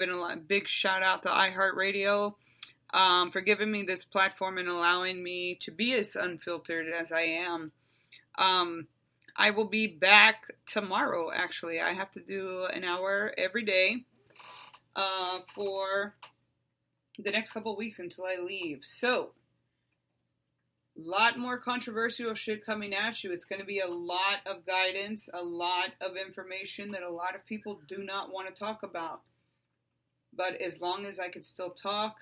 Been a big shout out to iHeartRadio for giving me this platform and allowing me to be as unfiltered as I am. I will be back tomorrow, actually. I have to do an hour every day for the next couple of weeks until I leave. So, a lot more controversial shit coming at you. It's going to be a lot of guidance, a lot of information that a lot of people do not want to talk about. But as long as I can still talk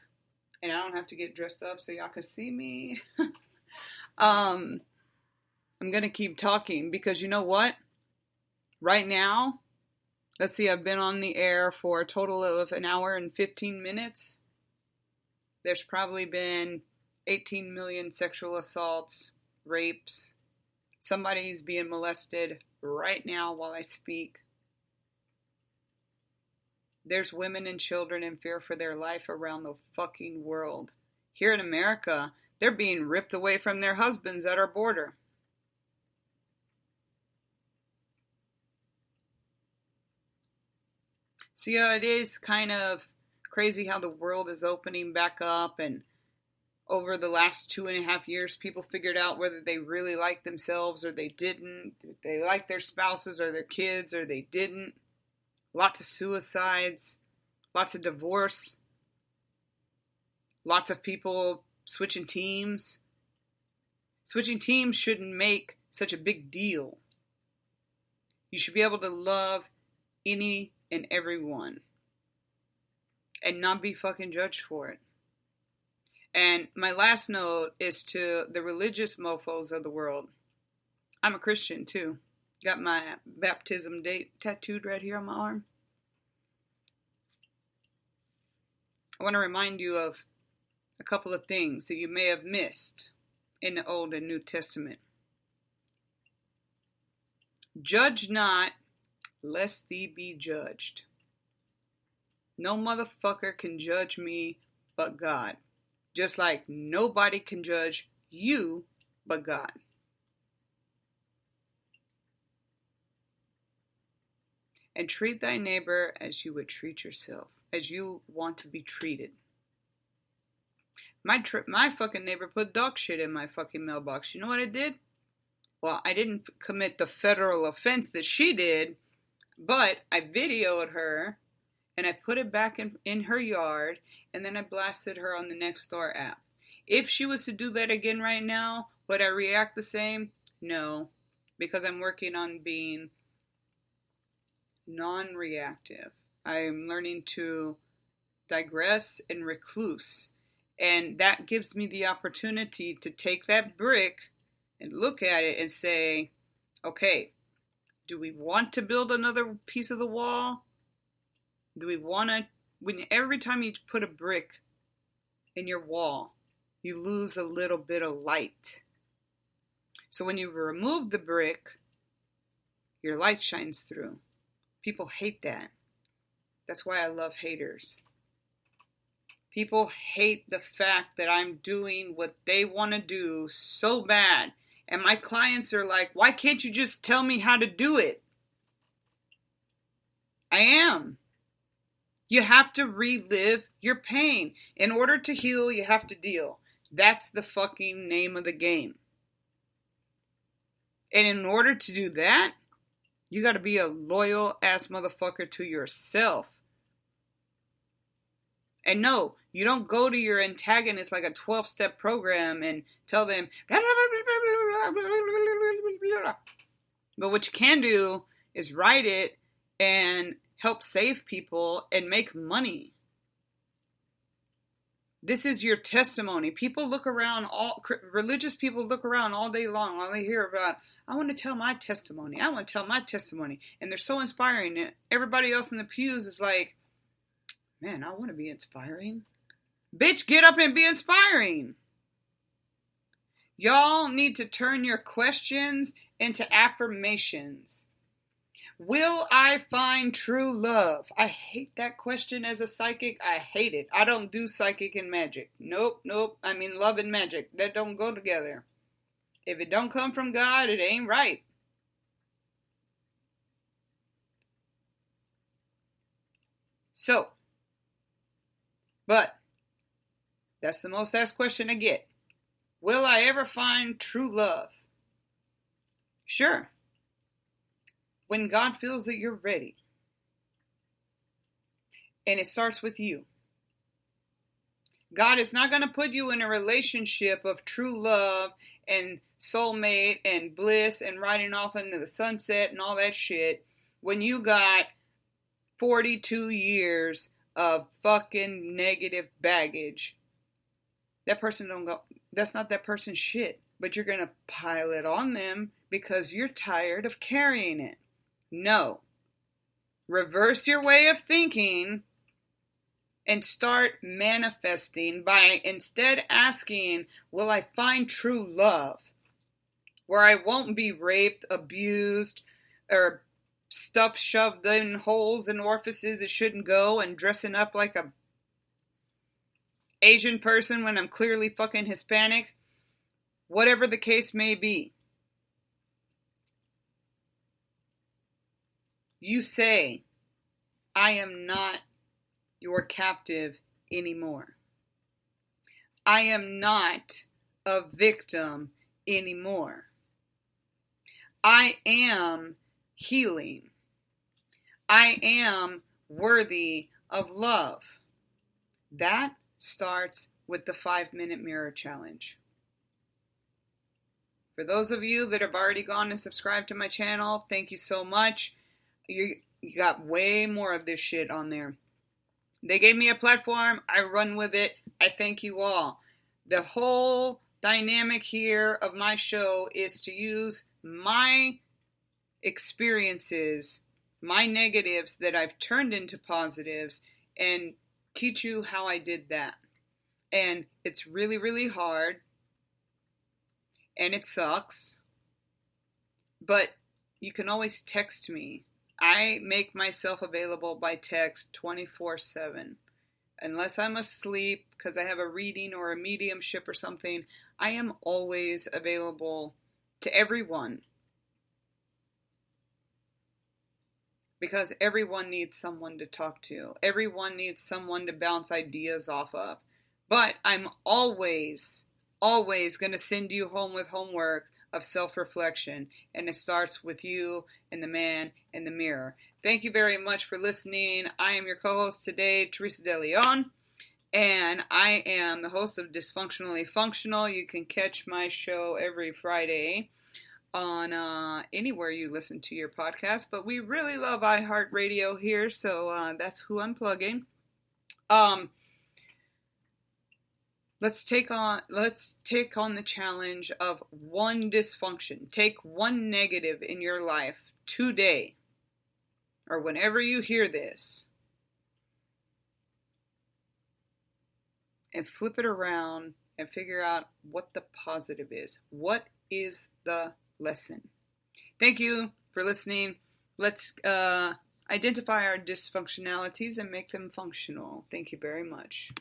and I don't have to get dressed up so y'all can see me, I'm going to keep talking because you know what? Right now, let's see, I've been on the air for a total of an hour and 15 minutes. There's probably been 18 million sexual assaults, rapes. Somebody's being molested right now while I speak. There's women and children in fear for their life around the fucking world. Here in America, they're being ripped away from their husbands at our border. So yeah, it is kind of crazy how the world is opening back up, and over the last 2.5 years, people figured out whether they really liked themselves or they didn't. If they liked their spouses or their kids or they didn't. Lots of suicides, lots of divorce, lots of people switching teams. Switching teams shouldn't make such a big deal. You should be able to love any and everyone and not be fucking judged for it. And my last note is to the religious mofos of the world. I'm a Christian too. Got my baptism date tattooed right here on my arm. I want to remind you of a couple of things that you may have missed in the Old and New Testament. Judge not, lest thee be judged. No motherfucker can judge me but God. Just like nobody can judge you but God. And treat thy neighbor as you would treat yourself, as you want to be treated. My fucking neighbor put dog shit in my fucking mailbox. You know what I did? Well, I didn't commit the federal offense that she did, but I videoed her and I put it back in her yard, and then I blasted her on the Nextdoor app. If she was to do that again right now, would I react the same? No, because I'm working on being non-reactive. I'm learning to digress and recluse. And that gives me the opportunity to take that brick and look at it and say, okay, do we want to build another piece of the wall? Do we want to, every time you put a brick in your wall, you lose a little bit of light. So when you remove the brick, your light shines through. People hate that. That's why I love haters. People hate the fact that I'm doing what they want to do so bad. And my clients are like, why can't you just tell me how to do it? I am. You have to relive your pain. In order to heal, you have to deal. That's the fucking name of the game. And in order to do that, you got to be a loyal ass motherfucker to yourself. And no, you don't go to your antagonist like a 12-step program and tell them, blah, blah, blah, but what you can do is write it and help save people and make money. This is your testimony. People look around, religious people look around all day long while they hear about, I want to tell my testimony. I want to tell my testimony. And they're so inspiring. And everybody else in the pews is like, man, I want to be inspiring. Bitch, get up and be inspiring. Y'all need to turn your questions into affirmations. Will I find true love? I hate that question as a psychic. I hate it. I don't do psychic and magic. Nope. I mean, love and magic. That don't go together. If it don't come from God, it ain't right. So, But that's the most asked question I get. Will I ever find true love? Sure. When God feels that you're ready. And it starts with you. God is not going to put you in a relationship of true love and soulmate and bliss and riding off into the sunset and all that shit when you got 42 years of fucking negative baggage. That person don't go, that's not that person's shit, but you're going to pile it on them because you're tired of carrying it. No. Reverse your way of thinking and start manifesting by instead asking, will I find true love? Where I won't be raped, abused, or stuff shoved in holes and orifices it shouldn't go, and dressing up like a Asian person when I'm clearly fucking Hispanic. Whatever the case may be. You say, I am not your captive anymore. I am not a victim anymore. I am healing. I am worthy of love. That starts with the 5-minute mirror challenge. For those of you that have already gone and subscribed to my channel, thank you so much. You got way more of this shit on there. They gave me a platform. I run with it. I thank you all. The whole dynamic here of my show is to use my experiences, my negatives that I've turned into positives, and teach you how I did that. And it's really, really hard. And it sucks. But you can always text me. I make myself available by text 24/7. Unless I'm asleep because I have a reading or a mediumship or something, I am always available to everyone. Because everyone needs someone to talk to. Everyone needs someone to bounce ideas off of. But I'm always going to send you home with homework of self-reflection, and it starts with you and the man in the mirror. Thank you very much for listening. I am your co-host today, Teresa De Leon, and I am the host of Dysfunctionally Functional. You can catch my show every Friday on anywhere you listen to your podcast, but we really love iHeartRadio here, so that's who I'm plugging. Let's take on the challenge of one dysfunction. Take one negative in your life today, or whenever you hear this, and flip it around and figure out what the positive is. What is the lesson? Thank you for listening. Let's identify our dysfunctionalities and make them functional. Thank you very much.